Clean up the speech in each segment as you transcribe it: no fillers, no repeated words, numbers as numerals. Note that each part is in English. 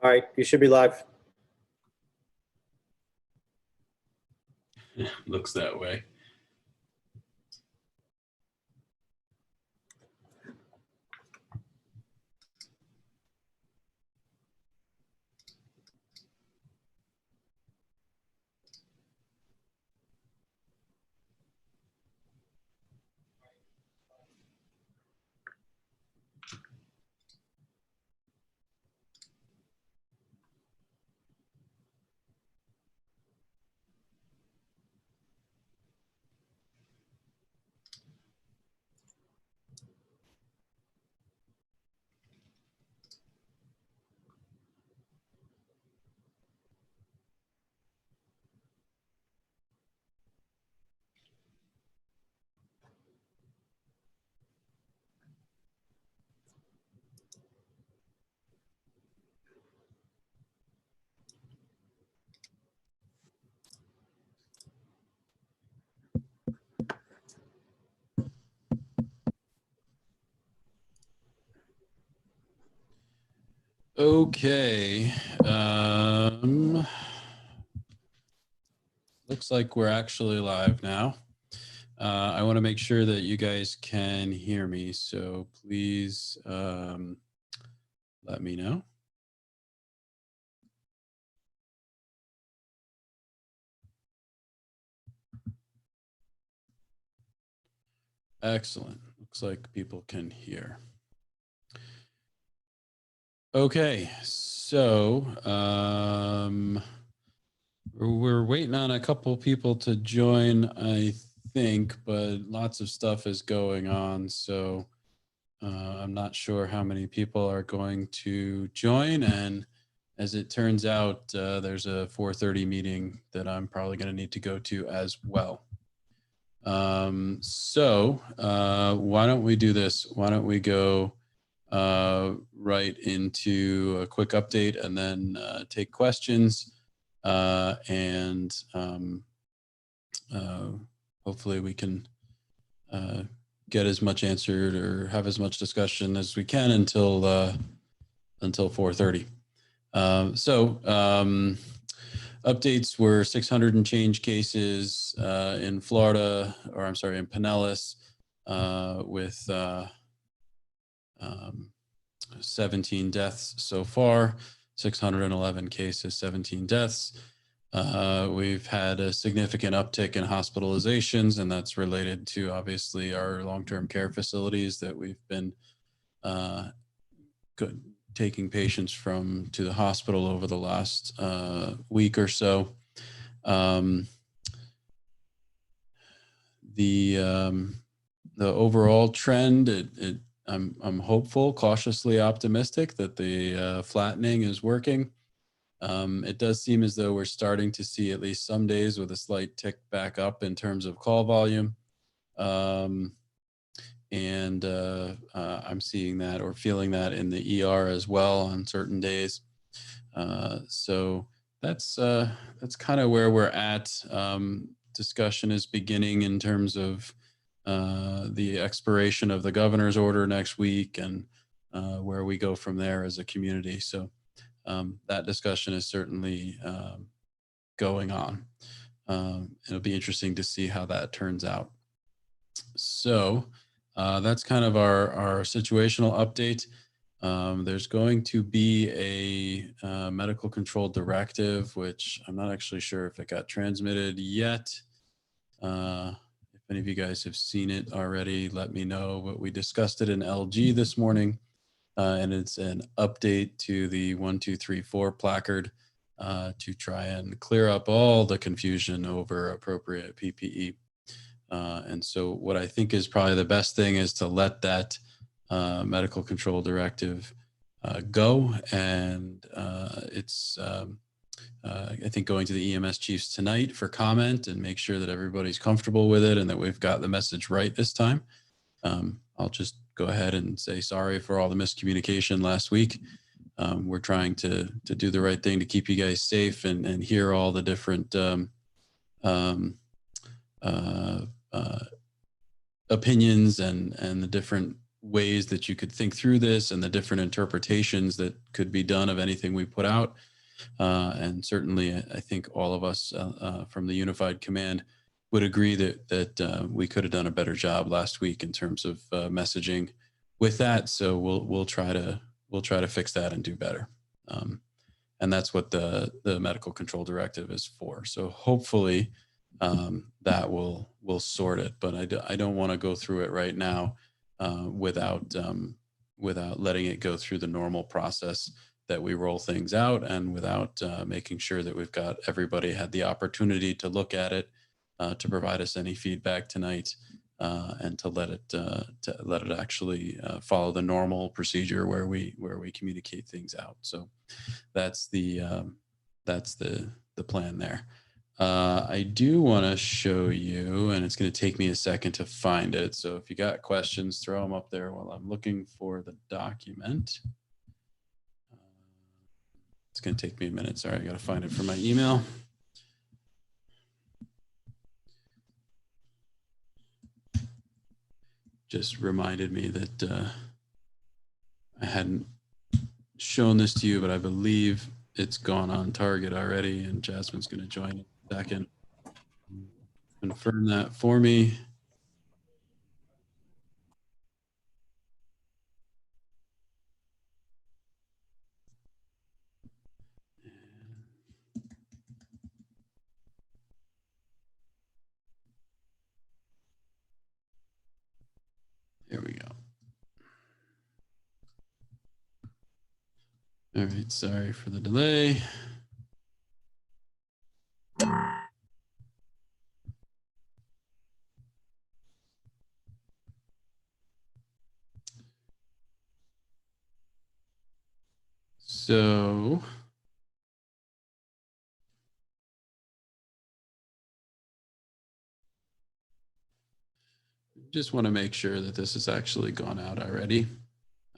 All right, you should be live. Looks that way. Okay. Looks like we're actually live now. I want to make sure that you guys can hear me, so please let me know. Excellent. Looks like people can hear. Okay, so we're waiting on a couple people to join, I think, but lots of stuff is going on, so I'm not sure how many people are going to join. And as it turns out, there's a 4:30 meeting that I'm probably going to need to go to as well. So why don't we do this? Why don't we go right into a quick update and then take questions, and hopefully we can get as much answered or have as much discussion as we can until 4:30. Updates were 600 and change cases in Florida, or I'm sorry, in Pinellas, with 17 deaths so far, 611 cases, 17 deaths. We've had a significant uptick in hospitalizations, and that's related to obviously our long-term care facilities that we've been taking patients to the hospital over the last week or so. The overall trend, I'm hopeful, cautiously optimistic that the flattening is working. It does seem as though we're starting to see at least some days with a slight tick back up in terms of call volume. I'm seeing that or feeling that in the ER as well on certain days. So that's kind of where we're at. Discussion is beginning in terms of the expiration of the governor's order next week and where we go from there as a community. So that discussion is certainly going on. It'll be interesting to see how that turns out. So that's kind of our situational update. There's going to be a medical control directive, which I'm not actually sure if it got transmitted yet. If any of you guys have seen it already, let me know. But we discussed it in LG this morning, and it's an update to the 1234 placard to try and clear up all the confusion over appropriate PPE. And so what I think is probably the best thing is to let that medical control directive go. And it's, I think, going to the EMS chiefs tonight for comment and make sure that everybody's comfortable with it and that we've got the message right this time. I'll just go ahead and say sorry for all the miscommunication last week. We're trying to do the right thing to keep you guys safe and hear all the different opinions and the different ways that you could think through this and the different interpretations that could be done of anything we put out. And certainly, I think all of us from the Unified Command would agree that we could have done a better job last week in terms of messaging with that. So we'll try to fix that and do better. And that's what the medical control directive is for. So hopefully that will sort it. But I don't want to go through it right now without letting it go through the normal process that we roll things out, and without making sure that we've got everybody had the opportunity to look at it, to provide us any feedback tonight, and to let it actually follow the normal procedure where we communicate things out. So that's the plan there. I do want to show you, and it's going to take me a second to find it. So if you got questions, throw them up there while I'm looking for the document. It's going to take me a minute. Sorry, I got to find it from my email. Just reminded me that I hadn't shown this to you, but I believe it's gone on target already, and Jasmine's going to join in a second. Confirm that for me. There we go. All right, sorry for the delay. So just want to make sure that this has actually gone out already.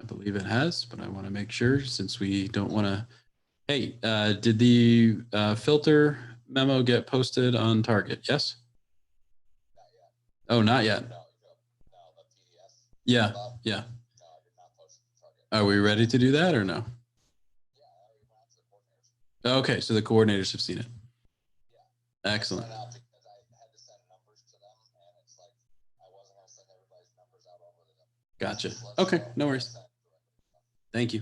I believe it has, but I want to make sure, since we don't want to. Hey, did the filter memo get posted on Target? Yes? Not yet. Oh, not yet. No, the TDS. Yeah, yeah. No, you're not posted to Target. Are we ready to do that or no? Yeah, I already went out to the coordinators. Okay, so the coordinators have seen it. Yeah. Excellent. I sent out because I had to send numbers to them, and it's like I wasn't going to send everybody's numbers out over the Gotcha. list, Okay, so no I worries. sent it directly. Thank you.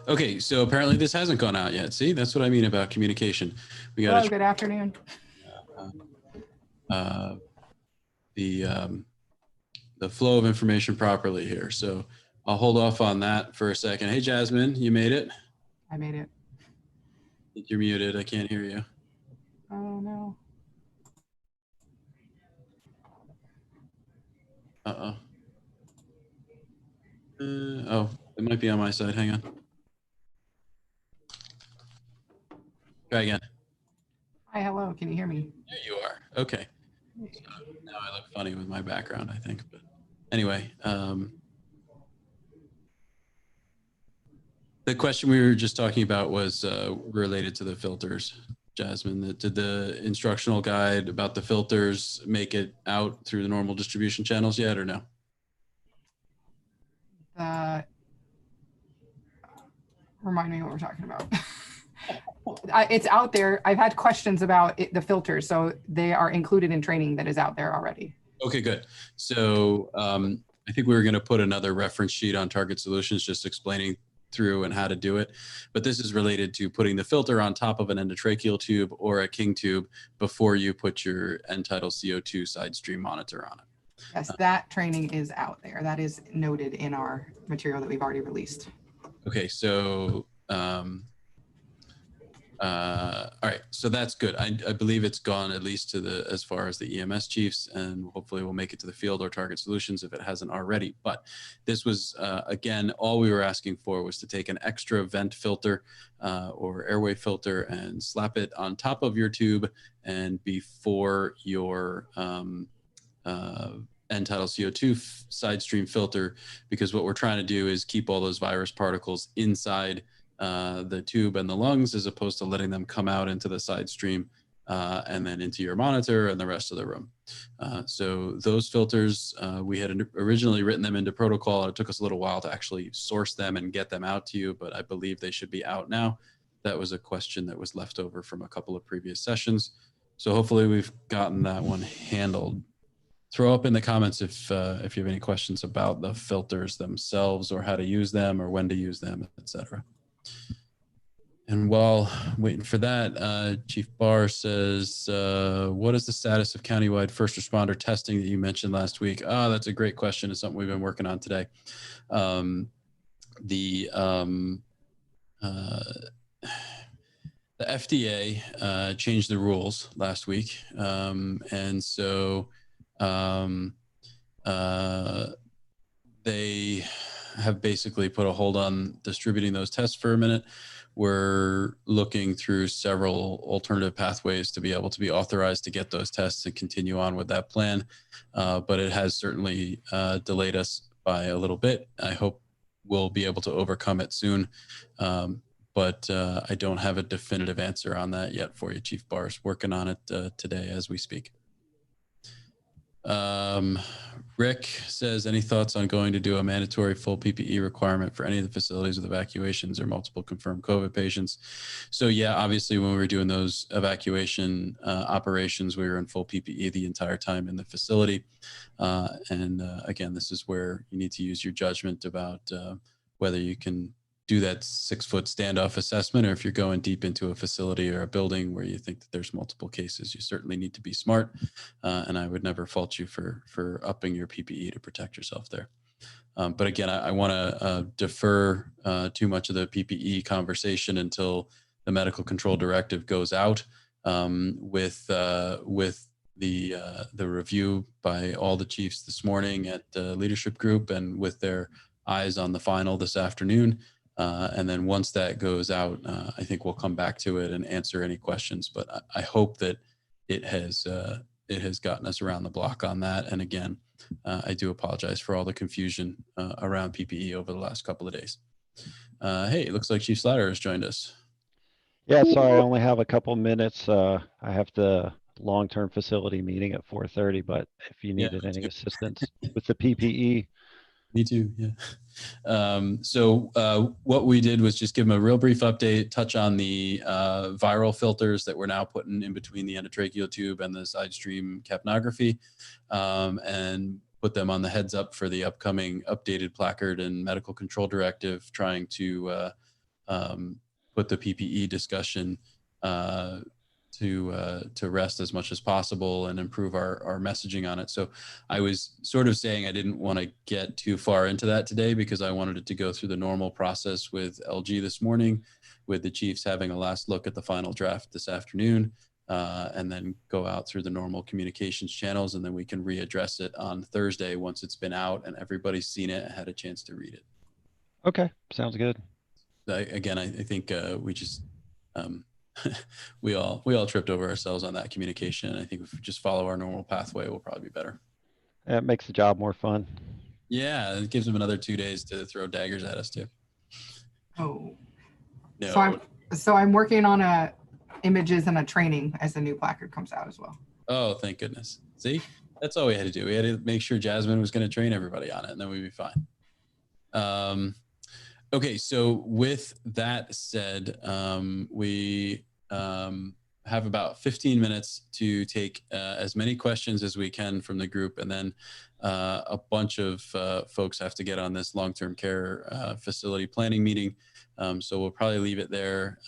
Okay, so apparently this hasn't gone out yet. See, that's what I mean about communication. We got Hello, good afternoon. The flow of information properly here. So I'll hold off on that for a second. Hey, Jasmine, you made it? I made it. You're muted. I can't hear you. Oh, no. Uh-oh. Oh, it might be on my side. Hang on. Try again. Hi, hello. Can you hear me? There you are. Okay. So now I look funny with my background, I think. But anyway, the question we were just talking about was related to the filters. Jasmine, did the instructional guide about the filters make it out through the normal distribution channels yet, or no? Remind me what we're talking about. It's out there. I've had questions about the filters, so they are included in training that is out there already. Okay, good. So I think we were going to put another reference sheet on Target Solutions just explaining through and how to do it. But this is related to putting the filter on top of an endotracheal tube or a King tube before you put your end-tidal CO2 side stream monitor on it. Yes, that training is out there. That is noted in our material that we've already released. Okay, so all right, so that's good. I believe it's gone at least to as far as the EMS chiefs, and hopefully we'll make it to the field or Target Solutions if it hasn't already. But this was, again, all we were asking for was to take an extra vent filter or airway filter and slap it on top of your tube and before your end-tidal CO2 side stream filter, because what we're trying to do is keep all those virus particles inside the tube and the lungs, as opposed to letting them come out into the side stream and then into your monitor and the rest of the room. So those filters, we had originally written them into protocol. It took us a little while to actually source them and get them out to you, but I believe they should be out now. That was a question that was left over from a couple of previous sessions. So hopefully we've gotten that one handled. Throw up in the comments if you have any questions about the filters themselves or how to use them or when to use them, etc. And while waiting for that, Chief Barr says, what is the status of countywide first responder testing that you mentioned last week? Oh, that's a great question. It's something we've been working on today. The FDA changed the rules last week. And so they have basically put a hold on distributing those tests for a minute. We're looking through several alternative pathways to be able to be authorized to get those tests and continue on with that plan. But it has certainly delayed us by a little bit. I hope we'll be able to overcome it soon. But I don't have a definitive answer on that yet for you. Chief Barr's working on it today as we speak. Rick says, any thoughts on going to do a mandatory full PPE requirement for any of the facilities with evacuations or multiple confirmed COVID patients? So yeah, obviously when we were doing those evacuation operations, we were in full PPE the entire time in the facility. And again, this is where you need to use your judgment about whether you can do that 6-foot standoff assessment, or if you're going deep into a facility or a building where you think that there's multiple cases, you certainly need to be smart. And I would never fault you for upping your PPE to protect yourself there. But again, I want to defer too much of the PPE conversation until the medical control directive goes out with the review by all the chiefs this morning at the leadership group and with their eyes on the final this afternoon. And then once that goes out, I think we'll come back to it and answer any questions. But I hope that it has gotten us around the block on that. And again, I do apologize for all the confusion around PPE over the last couple of days. Hey, it looks like Chief Slatter has joined us. Yeah, sorry, I only have a couple minutes. I have the long-term facility meeting at 4:30, but if you needed any assistance with the PPE. Me too, yeah. So what we did was just give them a real brief update, touch on the viral filters that we're now putting in between the endotracheal tube and the side stream capnography, and put them on the heads up for the upcoming updated placard and medical control directive, trying to put the PPE discussion to rest as much as possible and improve our messaging on it. So I was sort of saying I didn't want to get too far into that today because I wanted it to go through the normal process with LG this morning, with the chiefs having a last look at the final draft this afternoon, and then go out through the normal communications channels, and then we can readdress it on Thursday once it's been out and everybody's seen it and had a chance to read it. Okay, sounds good. Again, I think we just we all tripped over ourselves on that communication. I think if we just follow our normal pathway, we'll probably be better. It makes the job more fun. Yeah, it gives them another 2 days to throw daggers at us too. Oh, No. So I'm working on images and a training as the new placard comes out as well. Oh, thank goodness. See, that's all we had to do. We had to make sure Jasmine was going to train everybody on it, and then we'd be fine. Okay, so with that said, we have about 15 minutes to take as many questions as we can from the group, and then a bunch of folks have to get on this long-term care facility planning meeting. So we'll probably leave it there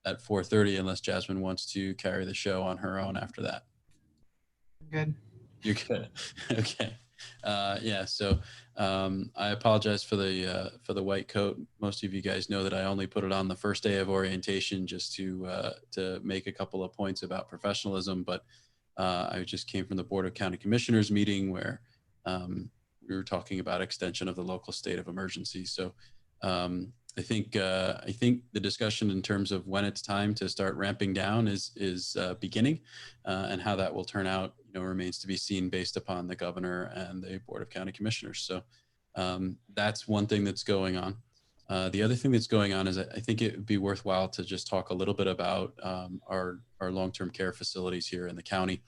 at 4:30 unless Jasmine wants to carry the show on her own after that. Good. You're good. Okay. Yeah, so I apologize for the white coat. Most of you guys know that I only put it on the first day of orientation just to make a couple of points about professionalism. But I just came from the Board of County Commissioners meeting where we were talking about extension of the local state of emergency. So I think the discussion in terms of when it's time to start ramping down is beginning, and how that will turn out, remains to be seen based upon the governor and the Board of County Commissioners. So that's one thing that's going on. The other thing that's going on is I think it would be worthwhile to just talk a little bit about our long-term care facilities here in the county,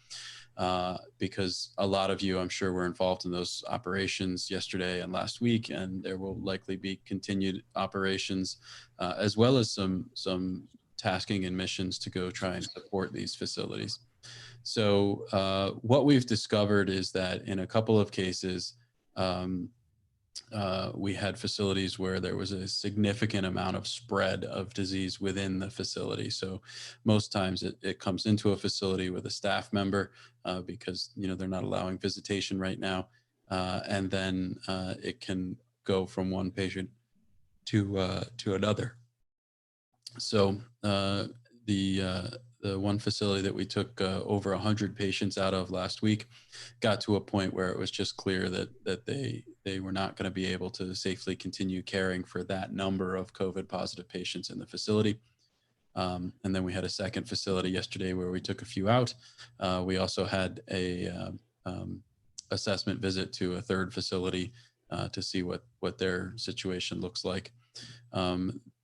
because a lot of you, I'm sure, were involved in those operations yesterday and last week, and there will likely be continued operations, as well as some tasking and missions to go try and support these facilities. So what we've discovered is that in a couple of cases, we had facilities where there was a significant amount of spread of disease within the facility. So most times it comes into a facility with a staff member because they're not allowing visitation right now, and then it can go from one patient to another. So the one facility that we took over 100 patients out of last week got to a point where it was just clear that they were not going to be able to safely continue caring for that number of COVID positive patients in the facility. And then we had a second facility yesterday where we took a few out. We also had a assessment visit to a third facility to see what their situation looks like.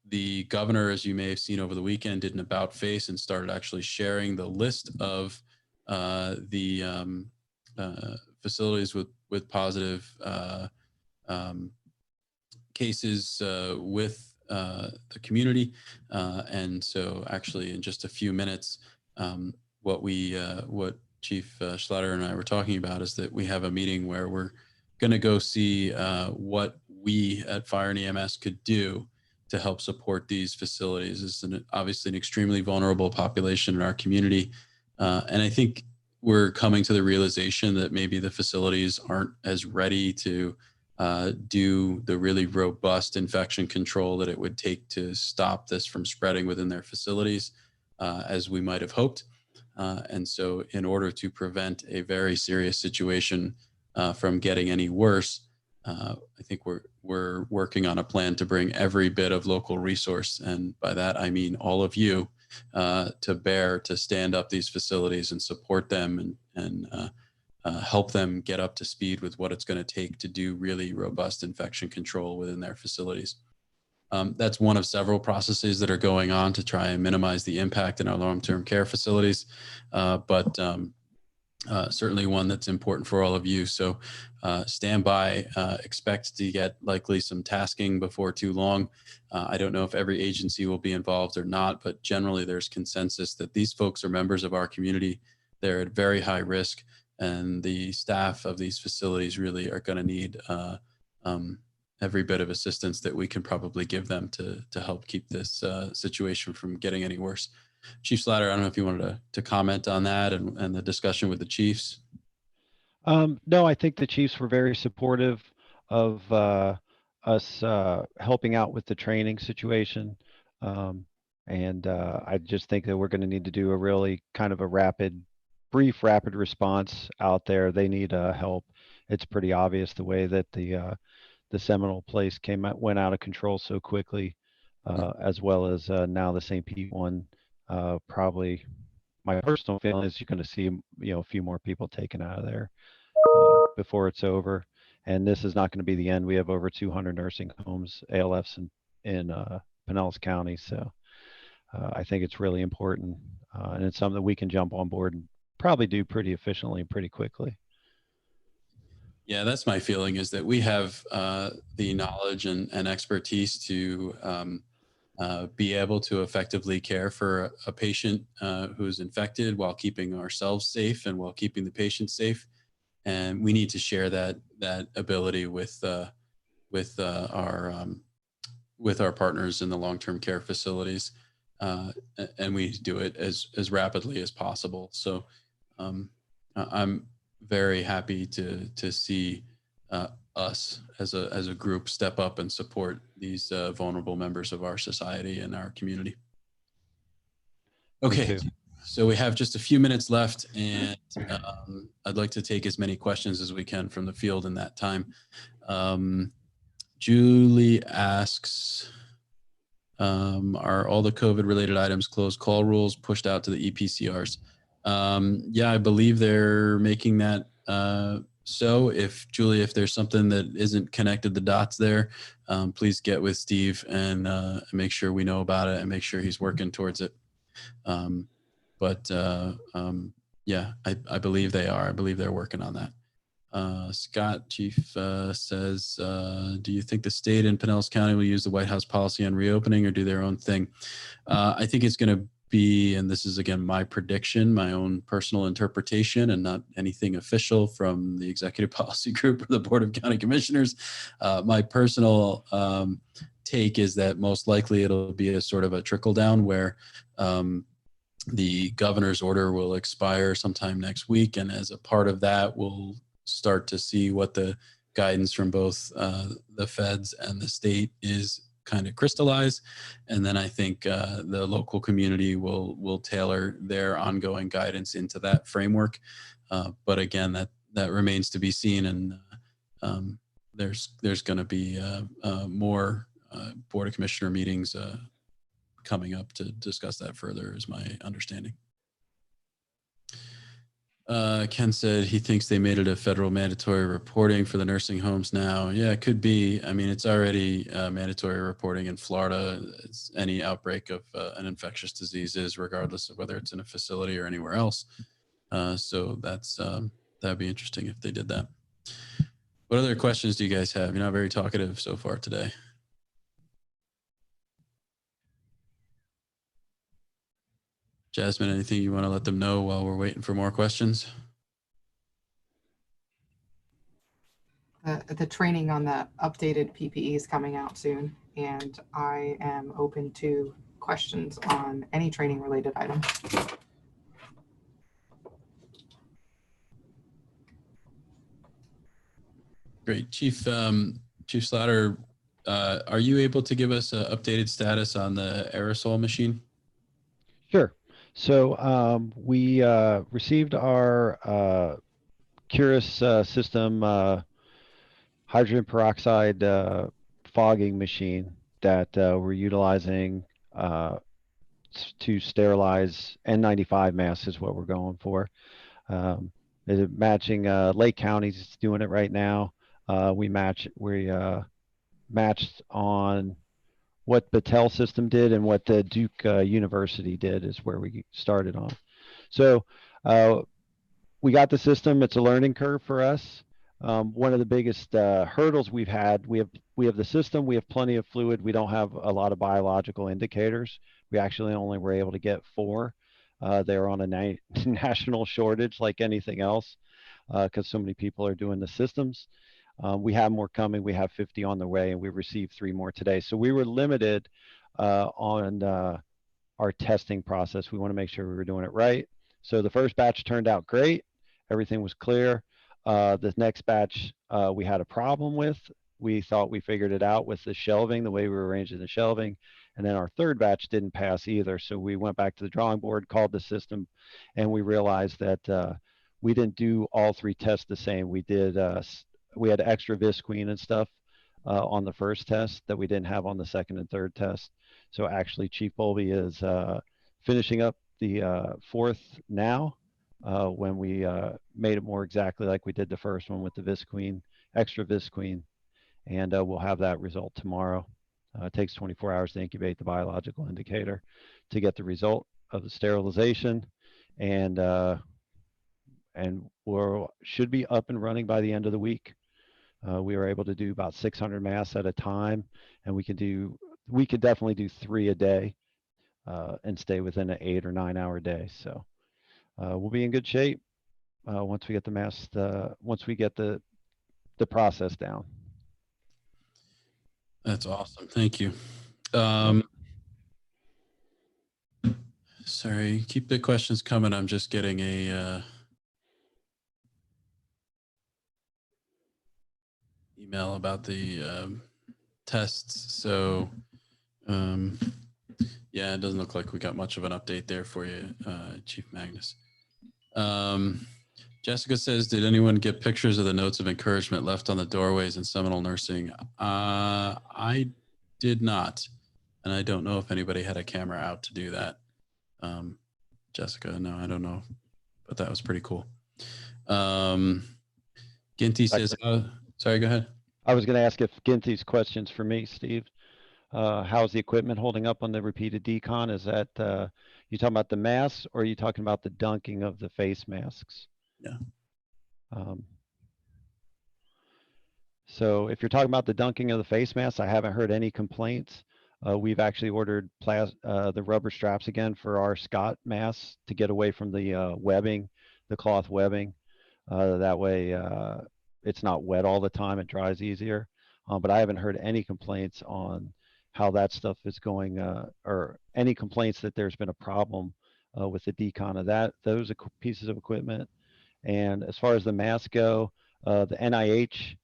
The governor, as you may have seen over the weekend, did an about face and started actually sharing the list of the facilities with positive cases with the community. And so actually in just a few minutes, what Chief Schlatter and I were talking about is that we have a meeting where we're going to go see what we at Fire and EMS could do to help support these facilities. It's obviously an extremely vulnerable population in our community. And I think we're coming to the realization that maybe the facilities aren't as ready to do the really robust infection control that it would take to stop this from spreading within their facilities as we might have hoped. And so in order to prevent a very serious situation from getting any worse, I think we're working on a plan to bring every bit of local resource, and by that I mean all of you, to bear to stand up these facilities and support them and help them get up to speed with what it's going to take to do really robust infection control within their facilities. That's one of several processes that are going on to try and minimize the impact in our long-term care facilities, but certainly one that's important for all of you. So stand by, expect to get likely some tasking before too long. I don't know if every agency will be involved or not, but generally there's consensus that these folks are members of our community. They're at very high risk, and the staff of these facilities really are going to need every bit of assistance that we can probably give them to help keep this situation from getting any worse. Chief Slatter, I don't know if you wanted to comment on that and the discussion with the chiefs. No, I think the chiefs were very supportive of us helping out with the training situation. And I just think that we're going to need to do a really kind of a brief rapid response out there. They need help. It's pretty obvious the way that the Seminole place went out of control so quickly, as well as now the St. Pete one. Probably my personal feeling is you're going to see a few more people taken out of there before it's over, and this is not going to be the end. We have over 200 nursing homes, ALFs in Pinellas County, so I think it's really important, and it's something that we can jump on board and probably do pretty efficiently and pretty quickly. Yeah, that's my feeling, is that we have the knowledge and expertise to be able to effectively care for a patient who's infected while keeping ourselves safe and while keeping the patient safe. And we need to share that ability with our partners in the long-term care facilities, and we do it as rapidly as possible. So I'm very happy to see us as a group step up and support these vulnerable members of our society and our community. Okay, so we have just a few minutes left, and I'd like to take as many questions as we can from the field in that time. Julie asks, are all the COVID related items closed call rules pushed out to the EPCRs? Yeah, I believe they're making that so. If Julie, if there's something that isn't connected the dots there, please get with Steve and make sure we know about it and make sure he's working towards it. But yeah, I believe they are. I believe they're working on that. Scott Chief says, do you think the state and Pinellas County will use the White House policy on reopening or do their own thing? I think it's going to be, and this is again my prediction, my own personal interpretation, and not anything official from the Executive Policy Group or the Board of County Commissioners. My personal take is that most likely it'll be a sort of a trickle down where the governor's order will expire sometime next week, and as a part of that, we'll start to see what the guidance from both the feds and the state is kind of crystallized. And then I think the local community will tailor their ongoing guidance into that framework. But again, that remains to be seen. And there's going to be more Board of Commissioner meetings coming up to discuss that further, is my understanding. Ken said he thinks they made it a federal mandatory reporting for the nursing homes now. Yeah, it could be. I mean, it's already mandatory reporting in Florida. It's any outbreak of an infectious disease is, regardless of whether it's in a facility or anywhere else. So that'd be interesting if they did that. What other questions do you guys have? You're not very talkative so far today. Jasmine, anything you want to let them know while we're waiting for more questions? The training on the updated PPE is coming out soon, and I am open to questions on any training related item. Great. Chief Slaughter, are you able to give us an updated status on the aerosol machine? Sure. So we received our Curus system hydrogen peroxide fogging machine that we're utilizing to sterilize N95 masks is what we're going for. Matching Lake County's doing it right now. We matched on what Battelle system did and what the Duke University did is where we started on. So we got the system. It's a learning curve for us. One of the biggest hurdles we've had, we have the system, we have plenty of fluid. We don't have a lot of biological indicators. We actually only were able to get 4. They're on a national shortage like anything else because so many people are doing the systems. We have more coming. We have 50 on the way, and we received 3 more today. So we were limited on our testing process. We want to make sure we were doing it right. So the first batch turned out great. Everything was clear. The next batch we had a problem with. We thought we figured it out with the shelving, the way we were arranging the shelving. And then our third batch didn't pass either. So we went back to the drawing board, called the system, and we realized that we didn't do all 3 tests the same. We did, we had extra visqueen and stuff on the first test that we didn't have on the second and third test. So actually Chief Bolby is finishing up the 4th now when we made it more exactly like we did the first one with the visqueen, extra visqueen. And we'll have that result tomorrow. It takes 24 hours to incubate the biological indicator to get the result of the sterilization, and we should be up and running by the end of the week. We were able to do about 600 masks at a time, and we could definitely do 3 a day and stay within an 8 or 9 hour day. So we'll be in good shape once we get the masks, once we get the process down. That's awesome. Thank you. Sorry, keep the questions coming. I'm just getting a email about the tests. So yeah, it doesn't look like we got much of an update there for you, Chief Magnus. Jessica says, did anyone get pictures of the notes of encouragement left on the doorways in Seminole Nursing? I did not, and I don't know if anybody had a camera out to do that. Jessica, no, I don't know, but that was pretty cool. Ginty says, sorry, go ahead. I was going to ask if Ginty's questions for me, Steve. How's the equipment holding up on the repeated decon? Is that you talking about the masks, or are you talking about the dunking of the face masks? Yeah. So if you're talking about the dunking of the face masks, I haven't heard any complaints. We've actually ordered the rubber straps again for our Scott masks to get away from the webbing, the cloth webbing. That way it's not wet all the time, it dries easier. But I haven't heard any complaints on how that stuff is going, or any complaints that there's been a problem with the decon of those pieces of equipment. And as far as the masks go, the NIH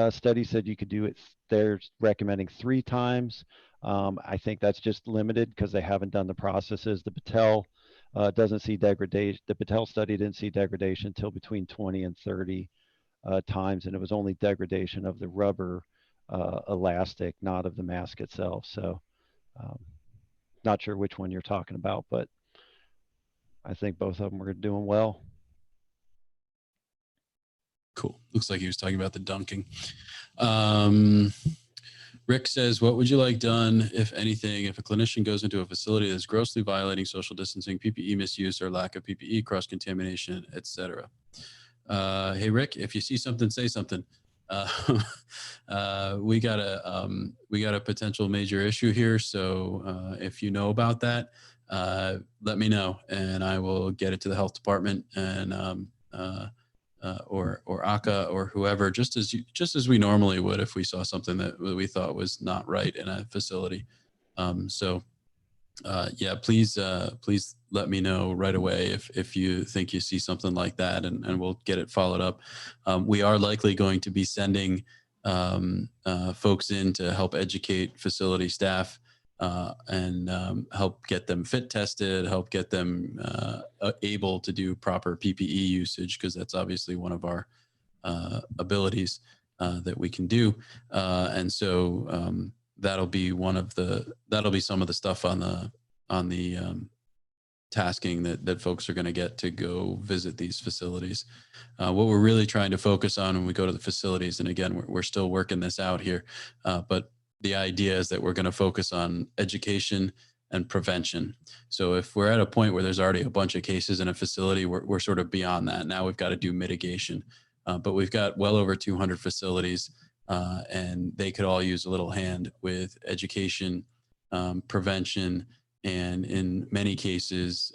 study said you could do it. They're recommending 3 times. I think that's just limited because they haven't done the processes. The Patel doesn't see degradation. The Patel study didn't see degradation until between 20 and 30 times, and it was only degradation of the rubber elastic, not of the mask itself. So not sure which one you're talking about, but I think both of them are doing well. Cool. Looks like he was talking about the dunking. Rick says, what would you like done, if anything, if a clinician goes into a facility that's grossly violating social distancing, PPE misuse, or lack of PPE, cross-contamination, etc.? Hey, Rick, if you see something, say something. We got a potential major issue here. So if you know about that, let me know, and I will get it to the health department and or ACA or whoever, just as we normally would if we saw something that we thought was not right in a facility. Yeah, please let me know right away if you think you see something like that, and we'll get it followed up. We are likely going to be sending folks in to help educate facility staff and help get them fit tested, help get them able to do proper PPE usage, because that's obviously one of our abilities that we can do. And so that'll be some of the stuff on the tasking that folks are going to get to go visit these facilities. What we're really trying to focus on when we go to the facilities, and again, we're still working this out here, but the idea is that we're going to focus on education and prevention. So if we're at a point where there's already a bunch of cases in a facility, we're sort of beyond that. Now we've got to do mitigation. But we've got well over 200 facilities, and they could all use a little hand with education, prevention, and in many cases,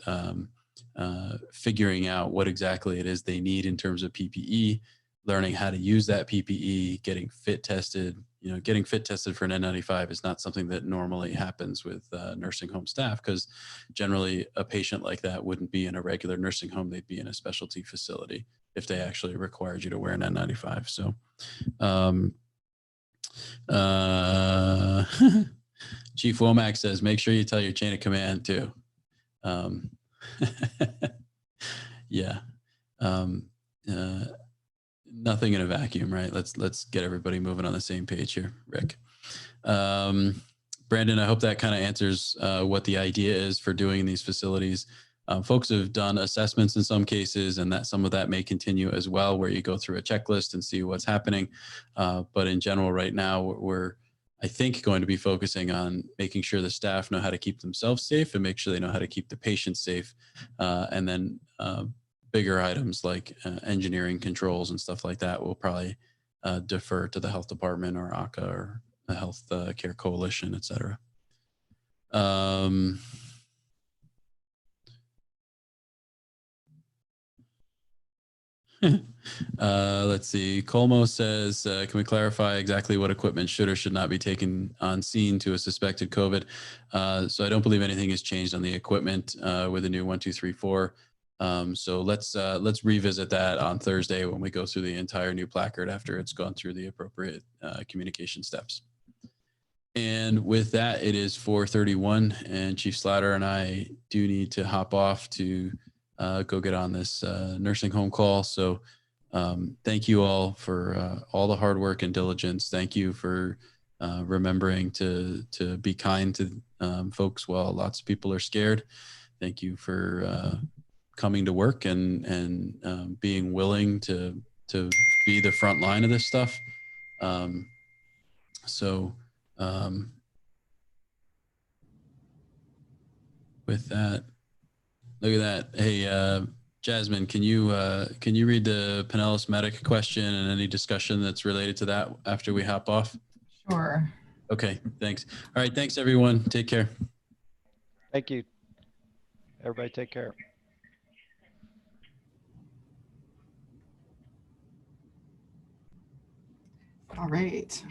figuring out what exactly it is they need in terms of PPE, learning how to use that PPE, getting fit tested. Getting fit tested for an N95 is not something that normally happens with nursing home staff, because generally a patient like that wouldn't be in a regular nursing home. They'd be in a specialty facility if they actually required you to wear an N95. So Chief Womack says, make sure you tell your chain of command too. Yeah. Nothing in a vacuum, right? Let's get everybody moving on the same page here, Rick. Brandon, I hope that kind of answers what the idea is for doing these facilities. Folks have done assessments in some cases, and that some of that may continue as well, where you go through a checklist and see what's happening. But in general, right now, we're, I think, going to be focusing on making sure the staff know how to keep themselves safe and make sure they know how to keep the patients safe. And then bigger items like engineering controls and stuff like that will probably defer to the health department or ACA or the Health Care Coalition, et cetera. Let's see. Colmo says, can we clarify exactly what equipment should or should not be taken on scene to a suspected COVID? So I don't believe anything has changed on the equipment with the new 1234. So let's revisit that on Thursday when we go through the entire new placard after it's gone through the appropriate communication steps. And with that, it is 4:31, and Chief Slatter and I do need to hop off to go get on this nursing home call. So thank you all for all the hard work and diligence. Thank you for remembering to be kind to folks while lots of people are scared. Thank you for coming to work and being willing to be the front line of this stuff. So with that, look at that. Hey, Jasmine, can you read the Pinellas Medic question and any discussion that's related to that after we hop off? Sure. Okay, thanks. All right, thanks everyone. Take care. Thank you. Everybody take care. All right.